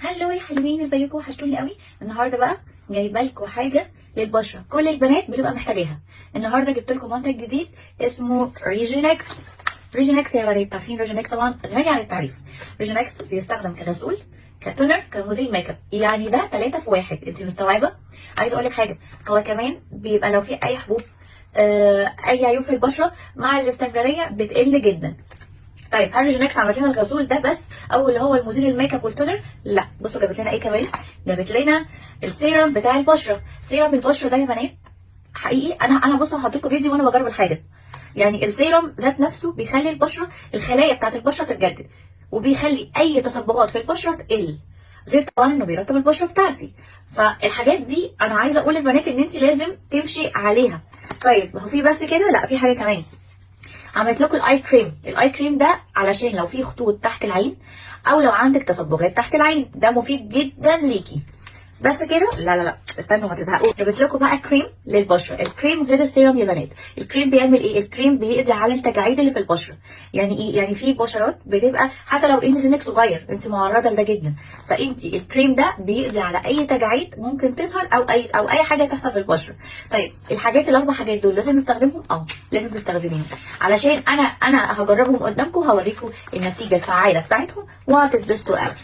هلو يا حلوين، ازيكم؟ وحشتوني قوي. النهارده بقى جايبه لكم حاجه للبشره كل البنات بتبقى محتاجاها. النهارده جبت لكم منتج جديد اسمه ريجينكس. ريجينكس يا بنات عارفين ريجينكس طبعا غني عن التعريف. ريجينكس بيستخدم كغسول، كتونر، كمزيل ميك اب، يعني ده 3 في 1. انت مستوعبه؟ عايزه اقول لك حاجه، هو كمان بيبقى لو في اي حبوب اي عيوب في البشره مع الاستمراريه بتقل جدا. طيب هل ريجينكس عملت لنا الغسول ده بس او اللي هو المزيل الميك اب والتونر؟ لا، بصوا جابت لنا ايه كمان. جابت لنا السيرم بتاع البشره. سيرم البشره ده يا بنات حقيقي انا بصوا هحط لكم فيديو وانا بجرب الحاجه. يعني السيرم ذات نفسه بيخلي البشره، الخلايا بتاعت البشره تتجدد، وبيخلي اي تصبغات في البشره تقل، غير طبعا انه بيرطب البشره بتاعتي. فالحاجات دي انا عايزه اقول للبنات ان انت لازم تمشي عليها. طيب هو في بس كده؟ لا، في حاجه كمان. عملت لكم الاي كريم. الاي كريم ده علشان لو في خطوط تحت العين او لو عندك تصبغات تحت العين، ده مفيد جدا ليكي. بس كده؟ لا لا لا، استنوا ما تزهقوش. جبت لكم بقى كريم للبشره. الكريم غير السيرم يا بنات. الكريم بيعمل ايه؟ الكريم بيقضي على التجاعيد اللي في البشره. يعني ايه؟ يعني في بشرات بتبقى حتى لو انت سنك صغير انت معرضه لده جدا، فانت الكريم ده بيقضي على اي تجاعيد ممكن تظهر او اي حاجه تحصل في البشره. طيب الحاجات الاربع حاجات دول لازم نستخدمهم؟ لازم تستخدميهم، علشان انا هجربهم قدامكم، هوريكم النتيجه الفعاله بتاعتهم وهتتبسطوا قوي.